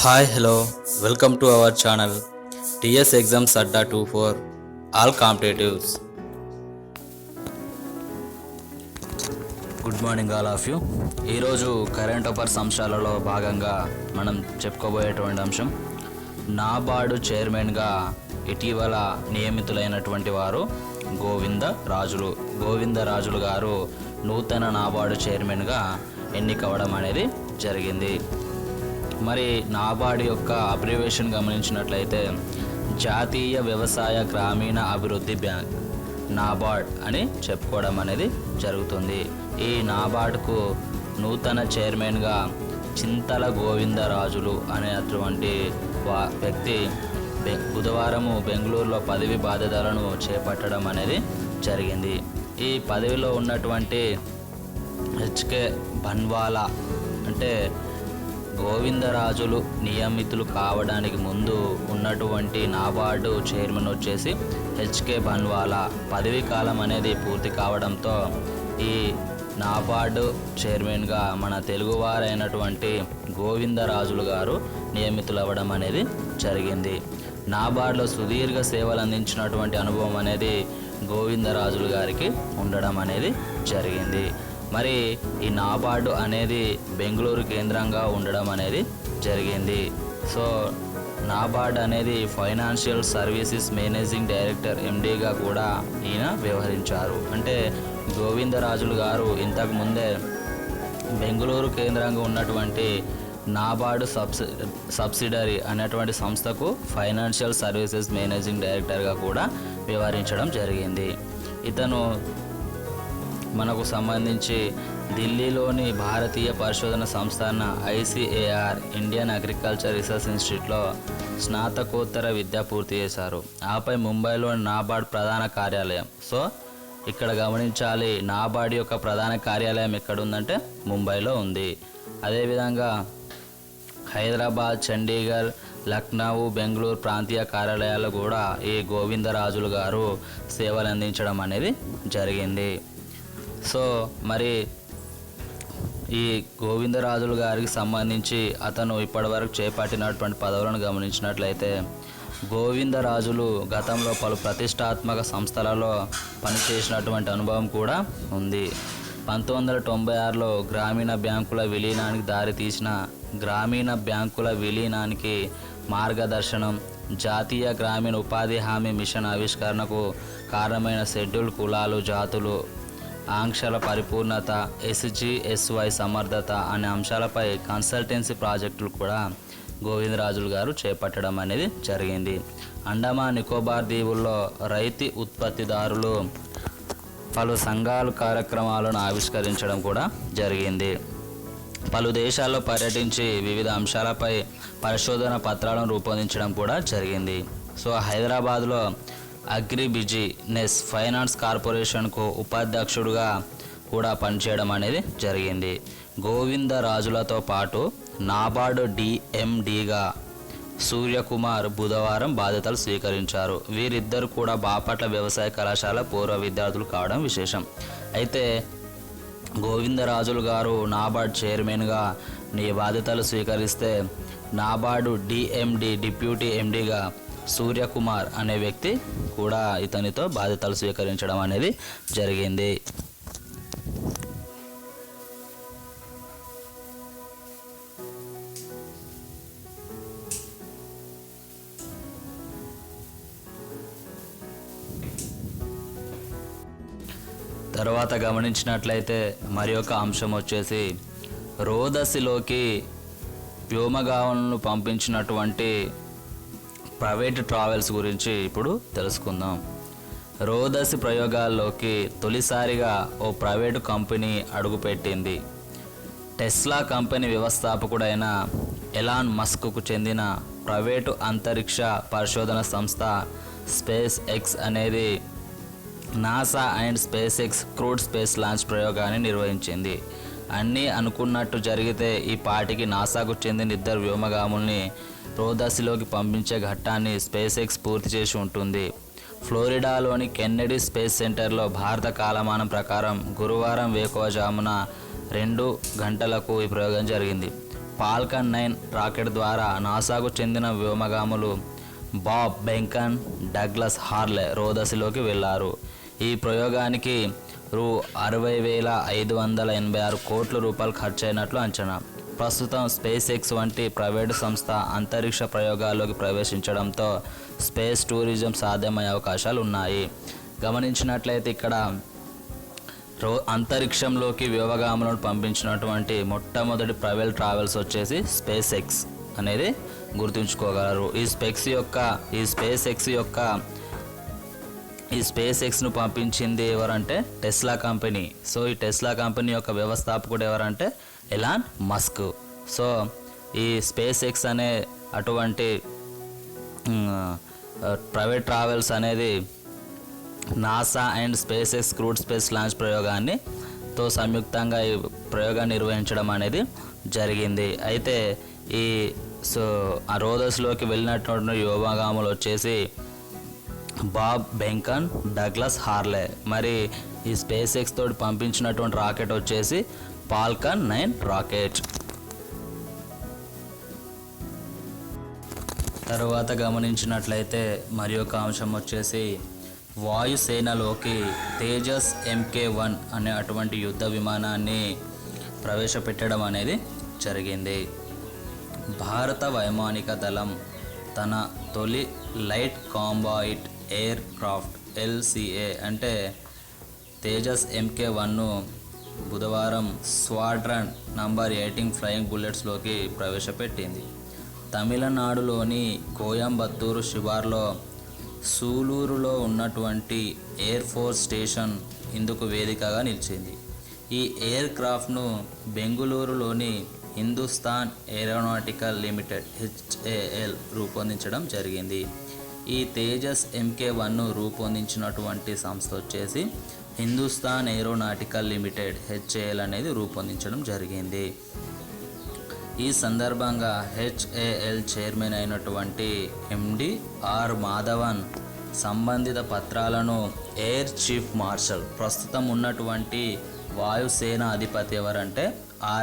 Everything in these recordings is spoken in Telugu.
Hi, hello, welcome to our channel TS Exams Adda 24 All Competitives. Good morning all of you. ఈరోజు కరెంట్ అఫైర్స్ అంశాలలో భాగంగా మనం చెప్పుకోబోయేటువంటి అంశం నాబార్డు చైర్మన్గా ఇటీవల నియమితులైనటువంటి వారు గోవిందరాజులు గారు నూతన నాబార్డు చైర్మన్గా ఎన్నికవడం అనేది జరిగింది. మరి నాబార్డు యొక్క అబ్రివేషన్ గమనించినట్లయితే జాతీయ వ్యవసాయ గ్రామీణ అభివృద్ధి బ్యాంక్ నాబార్డ్ అని చెప్పుకోవడం అనేది జరుగుతుంది. ఈ నాబార్డుకు నూతన చైర్మన్గా చింతల గోవిందరాజులు అనేటువంటి వ్యక్తి బుధవారము బెంగళూరులో పదవి బాధ్యతలను చేపట్టడం అనేది జరిగింది. ఈ పదవిలో ఉన్నటువంటి హెచ్కే బన్వాలా అంటే గోవిందరాజులు నియమితులు కావడానికి ముందు ఉన్నటువంటి నాబార్డు చైర్మన్ వచ్చేసి హెచ్కే బన్వాలా. పదవీ కాలం అనేది పూర్తి కావడంతో ఈ నాబార్డు చైర్మన్గా మన తెలుగువారైనటువంటి గోవిందరాజులు గారు నియమితులు అవ్వడం అనేది జరిగింది. నాబార్డులో సుదీర్ఘ సేవలు అందించినటువంటి అనుభవం అనేది గోవిందరాజులు గారికి ఉండడం అనేది జరిగింది. మరి ఈ నాబార్డు అనేది బెంగళూరు కేంద్రంగా ఉండడం అనేది జరిగింది. సో నాబార్డు అనేది ఫైనాన్షియల్ సర్వీసెస్ మేనేజింగ్ డైరెక్టర్ ఎండీగా కూడా ఈయన వ్యవహరించారు. అంటే గోవిందరాజులు గారు ఇంతకు ముందే బెంగళూరు కేంద్రంగా ఉన్నటువంటి నాబార్డు సబ్సిడరీ అనేటువంటి సంస్థకు ఫైనాన్షియల్ సర్వీసెస్ మేనేజింగ్ డైరెక్టర్గా కూడా వ్యవహరించడం జరిగింది. ఇతను మనకు సంబంధించి ఢిల్లీలోని భారతీయ పరిశోధన సంస్థాన ICAR ఇండియన్ అగ్రికల్చర్ రీసెర్చ్ ఇన్స్టిట్యూట్లో స్నాతకోత్తర విద్య పూర్తి చేశారు. ఆపై ముంబైలోని నాబార్డు ప్రధాన కార్యాలయం. సో ఇక్కడ గమనించాలి, నాబార్డు యొక్క ప్రధాన కార్యాలయం ఎక్కడుందంటే ముంబైలో ఉంది. అదేవిధంగా హైదరాబాద్, చండీగఢ్, లక్నో, బెంగళూరు ప్రాంతీయ కార్యాలయాలు కూడా ఈ గోవిందరాజులు గారు సేవలు అందించడం అనేది జరిగింది. సో మరి ఈ గోవిందరాజులు గారికి సంబంధించి అతను ఇప్పటివరకు చేపట్టినటువంటి పదవులను గమనించినట్లయితే గోవిందరాజులు గతంలో పలు ప్రతిష్టాత్మక సంస్థలలో పనిచేసినటువంటి అనుభవం కూడా ఉంది. 1996లో గ్రామీణ బ్యాంకుల విలీనానికి దారితీసిన గ్రామీణ బ్యాంకుల విలీనానికి మార్గదర్శనం, జాతీయ గ్రామీణ ఉపాధి హామీ మిషన్ ఆవిష్కరణకు కారణమైన షెడ్యూల్ కులాలు, జాతులు, ఆంక్షల పరిపూర్ణత, SGSY సమర్థత అనే అంశాలపై కన్సల్టెన్సీ ప్రాజెక్టులు కూడా గోవిందరాజులు గారు చేపట్టడం అనేది జరిగింది. అండమాన్ నికోబార్ దీవుల్లో రైతు ఉత్పత్తిదారులు పలు సంఘాలు కార్యక్రమాలను ఆవిష్కరించడం కూడా జరిగింది. పలు దేశాల్లో పర్యటించి వివిధ అంశాలపై పరిశోధన పత్రాలను రూపొందించడం కూడా జరిగింది. సో హైదరాబాద్లో అగ్రిబిజినెస్ ఫైనాన్స్ కార్పొరేషన్కు ఉపాధ్యక్షుడుగా కూడా పనిచేయడం అనేది జరిగింది. గోవిందరాజులతో పాటు నాబార్డు DMDగా సూర్యకుమార్ బుధవారం బాధ్యతలు స్వీకరించారు. వీరిద్దరు కూడా బాపట్ల వ్యవసాయ కళాశాల పూర్వ విద్యార్థులు కావడం విశేషం. అయితే గోవిందరాజులు గారు నాబార్డు చైర్మన్గా బాధ్యతలు స్వీకరిస్తే నాబార్డు DMD డిప్యూటీ MDగా సూర్యకుమార్ అనే వ్యక్తి కూడా ఇతనితో బాధ్యతలు స్వీకరించడం అనేది జరిగింది. తర్వాత గమనించినట్లయితే మరి ఒక అంశం వచ్చేసి రోదసిలోకి వ్యోమగాములను పంపించినటువంటి ప్రైవేట్ ట్రావెల్స్ గురించి ఇప్పుడు తెలుసుకుందాం. రోదసి ప్రయోగాల్లోకి తొలిసారిగా ఓ ప్రైవేటు కంపెనీ అడుగుపెట్టింది. టెస్లా కంపెనీ వ్యవస్థాపకుడైన ఎలాన్ మస్క్కు చెందిన ప్రైవేటు అంతరిక్ష పరిశోధన సంస్థ స్పేస్ ఎక్స్ అనేది NASA and space X crude space launch ప్రయోగాన్ని నిర్వహించింది. అన్నీ అనుకున్నట్టు జరిగితే ఈ పాటికి నాసాకు చెందిన 2 వ్యోమగాముల్ని రోదసిలోకి పంపించే ఘట్టాన్ని స్పేస్ ఎక్స్ పూర్తి చేసి ఉంటుంది. ఫ్లోరిడాలోని కెన్నెడీ స్పేస్ సెంటర్లో భారత కాలమానం ప్రకారం గురువారం వేకువజామున 2 గంటలకు ఈ ప్రయోగం జరిగింది. ఫాల్కన్ 9 రాకెట్ ద్వారా నాసాకు చెందిన వ్యోమగాములు బాబ్ బెంకన్, డగ్లస్ హార్లే రోదసిలోకి వెళ్లారు. ఈ ప్రయోగానికి రూ 60,586 కోట్ల రూపాయలు ఖర్చయినట్లు అంచనా. ప్రస్తుతం స్పేస్ ఎక్స్ వంటి ప్రైవేటు సంస్థ అంతరిక్ష ప్రయోగాల్లోకి ప్రవేశించడంతో స్పేస్ టూరిజం సాధ్యమయ్యే అవకాశాలు ఉన్నాయి. గమనించినట్లయితే ఇక్కడ అంతరిక్షంలోకి వ్యోమగాములను పంపించినటువంటి మొట్టమొదటి ప్రైవేట్ ట్రావెల్స్ వచ్చేసి స్పేస్ ఎక్స్ అనేది గుర్తుంచుకోగలరు. ఈ స్పేస్ ఎక్స్ను పంపించింది ఎవరంటే టెస్లా కంపెనీ. సో ఈ టెస్లా కంపెనీ యొక్క వ్యవస్థాపకుడు ఎవరంటే ఎలాన్ మస్క్. సో ఈ స్పేస్ ఎక్స్ అనే అటువంటి ప్రైవేట్ ట్రావెల్స్ అనేది NASA and space X crude space launch ప్రయోగాన్ని సంయుక్తంగా ఈ ప్రయోగాన్ని నిర్వహించడం అనేది జరిగింది. అయితే ఆ రోదస్లోకి వెళ్ళినటువంటి వ్యోమగాములు వచ్చేసి బాబ్ బెంకన్, డగ్లస్ హార్లే. మరి ఈ స్పేస్ ఎక్స్ తోటి పంపించినటువంటి రాకెట్ వచ్చేసి ఫాల్కన్ 9 రాకెట్. తరువాత గమనించినట్లయితే మరి ఒక అంశం వచ్చేసి వాయుసేనలోకి తేజస్ MK1 అనే అటువంటి యుద్ధ విమానాన్ని ప్రవేశపెట్టడం అనేది జరిగింది. భారత వైమానిక దళం తన తొలి light combat aircraft LCA అంటే తేజస్ MK1ను బుధవారం స్క్వాడ్రన్ నంబర్ 18 ఫ్లయింగ్ బుల్లెట్స్లోకి ప్రవేశపెట్టింది. తమిళనాడులోని కోయంబత్తూరు శివార్లో సూలూరులో ఉన్నటువంటి ఎయిర్ ఫోర్స్ స్టేషన్ ఇందుకు వేదికగా నిలిచింది. ఈ ఎయిర్ క్రాఫ్ట్ను బెంగుళూరులోని హిందుస్థాన్ ఏరోనాటికల్ లిమిటెడ్ HAL రూపొందించడం జరిగింది. ఈ తేజస్ MK1ను రూపొందించినటువంటి సంస్థ వచ్చేసి హిందుస్థాన్ ఏరోనాటికల్ లిమిటెడ్ HAL అనేది రూపొందించడం జరిగింది. ఈ సందర్భంగా HAL చైర్మన్ అయినటువంటి MD R మాధవన్ సంబంధిత పత్రాలను ఎయిర్ చీఫ్ మార్షల్ ప్రస్తుతం ఉన్నటువంటి వాయుసేన అధిపతి ఎవరంటే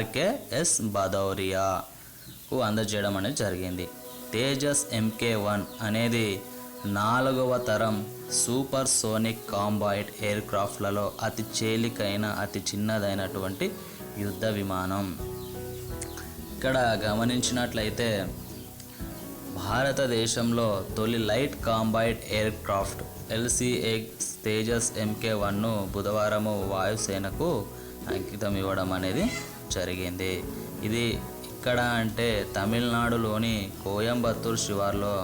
RKS భదౌరియాకు అందజేయడం అనేది జరిగింది. తేజస్ MK1 అనేది 4వ తరం సూపర్ సోనిక్ కాంబాయిట్ ఎయిర్ క్రాఫ్ట్లలో అతి తేలికైన అతి చిన్నదైనటువంటి యుద్ధ విమానం. ఇక్కడ గమనించినట్లయితే భారతదేశంలో తొలి light combat aircraft LCA Tejas MK1ను బుధవారము వాయుసేనకు అంకితం ఇవ్వడం అనేది జరిగింది. ఇది ఇక్కడ అంటే తమిళనాడులోని కోయంబత్తూరు శివార్లో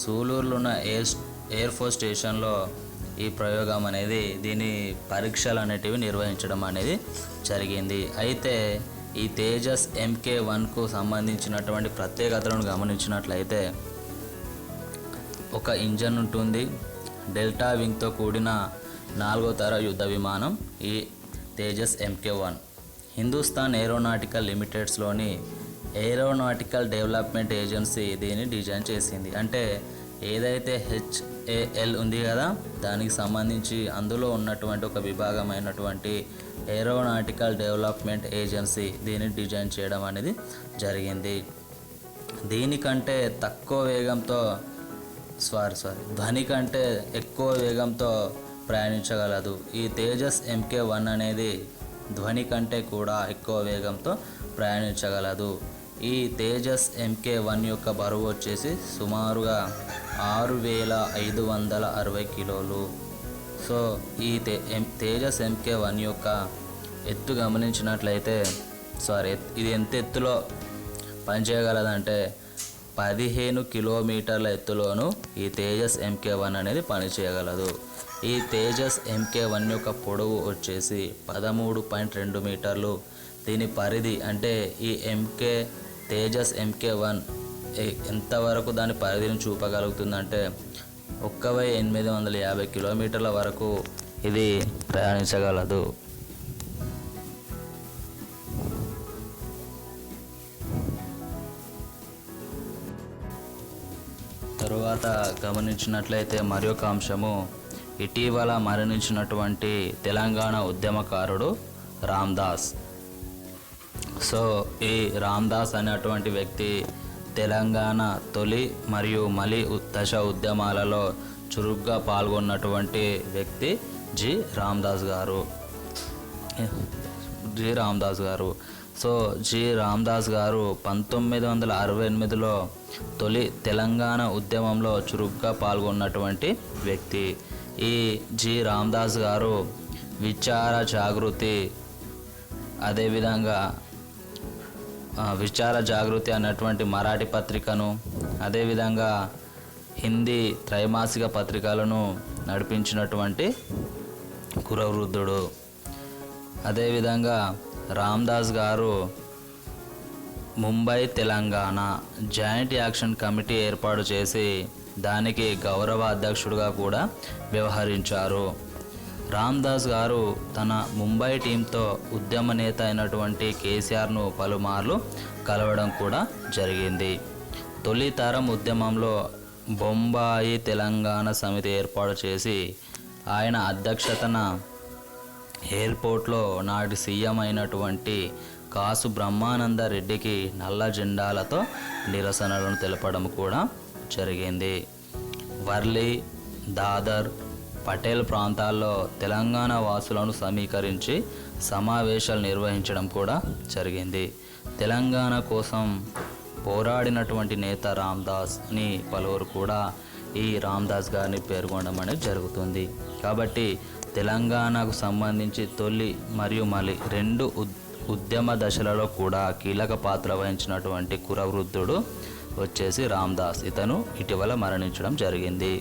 సూలూరులో ఉన్న ఎయిర్ ఫోర్స్ స్టేషన్లో ఈ ప్రయోగం అనేది దీని పరీక్షలు అనేటివి నిర్వహించడం అనేది జరిగింది. అయితే ఈ తేజస్ MK1కు సంబంధించినటువంటి ప్రత్యేకతలను గమనించినట్లయితే ఒక ఇంజన్ ఉంటుంది. డెల్టా వింగ్తో కూడిన 4వ తర యుద్ధ విమానం ఈ తేజస్ MK1. హిందుస్థాన్ ఏరోనాటికల్ లిమిటెడ్స్లోని ఏరోనాటికల్ డెవలప్మెంట్ ఏజెన్సీ దీన్ని డిజైన్ చేసింది. అంటే ఏదైతే HAL ఉంది కదా దానికి సంబంధించి అందులో ఉన్నటువంటి ఒక విభాగమైనటువంటి ఏరోనాటికల్ డెవలప్మెంట్ ఏజెన్సీ దీన్ని డిజైన్ చేయడం అనేది జరిగింది. దీనికంటే తక్కువ వేగంతో ధ్వని కంటే ఎక్కువ వేగంతో ప్రయాణించగలదు. ఈ తేజస్ MK1 అనేది ధ్వని కంటే కూడా ఎక్కువ వేగంతో ప్రయాణించగలదు. ఈ తేజస్ MK1 యొక్క బరువు వచ్చేసి సుమారుగా 6,560 కిలోలు. సో ఈ తేజస్ MK1 యొక్క ఎత్తు గమనించినట్లయితే ఇది ఎంత ఎత్తులో పనిచేయగలదంటే 15 కిలోమీటర్ల ఎత్తులోనూ ఈ తేజస్ MK1 అనేది పనిచేయగలదు. ఈ తేజస్ MK1 యొక్క పొడవు వచ్చేసి 13.2 మీటర్లు. దీని పరిధి అంటే ఈ తేజస్ MK1 ఎంతవరకు దాని పరిధిని చూపగలుగుతుందంటే 1,850 కిలోమీటర్ల వరకు ఇది ప్రయాణించగలదు. తరువాత గమనించినట్లయితే మరి ఒక అంశము ఇటీవల మరణించినటువంటి తెలంగాణ ఉద్యమకారుడు రామ్దాస్. సో ఈ రామ్దాస్ అనేటువంటి వ్యక్తి తెలంగాణ తొలి మరియు మలి దశ ఉద్యమాలలో చురుగ్గా పాల్గొన్నటువంటి వ్యక్తి జి రామ్దాస్ గారు. సో జి రామ్దాస్ గారు 1968లో తొలి తెలంగాణ ఉద్యమంలో చురుగ్గా పాల్గొన్నటువంటి వ్యక్తి. ఈ జి రామ్దాస్ గారు విచార జాగృతి, అదేవిధంగా విచార జాగృతి అన్నటువంటి మరాఠీ పత్రికను, అదేవిధంగా హిందీ త్రైమాసిక పత్రికలను నడిపించినటువంటి కురవృద్ధుడు. అదేవిధంగా రామ్దాస్ గారు Mumbai Telangana joint action committee ఏర్పాటు చేసి దానికి గౌరవ అధ్యక్షుడిగా కూడా వ్యవహరించారు. రామ్దాస్ గారు తన ముంబై టీంతో ఉద్యమ నేత అయినటువంటి కేసీఆర్ను పలుమార్లు కలవడం కూడా జరిగింది. తొలి తరం ఉద్యమంలో బొంబాయి తెలంగాణ సమితి ఏర్పాటు చేసి ఆయన అధ్యక్షతన ఎయిర్పోర్ట్లో నాటి సీఎం అయినటువంటి కాసు బ్రహ్మానంద రెడ్డికి నల్ల జెండాలతో నిరసనలను తెలపడం కూడా జరిగింది. వర్లి, దాదర్, పటేల్ ప్రాంతాల్లో తెలంగాణ వాసులను సమీకరించి సమావేశాలు నిర్వహించడం కూడా జరిగింది. తెలంగాణ కోసం పోరాడినటువంటి నేత రామ్దాస్ అని పలువురు కూడా ఈ రామ్దాస్ గారిని పేర్కొనడం అనేది జరుగుతుంది. కాబట్టి తెలంగాణకు సంబంధించి తొలి మరియు మలి రెండు ఉద్యమ దశలలో కూడా కీలక పాత్ర వహించినటువంటి కురవృద్ధుడు వచ్చేసి రామ్దాస్. ఇతను ఇటీవల మరణించడం జరిగింది.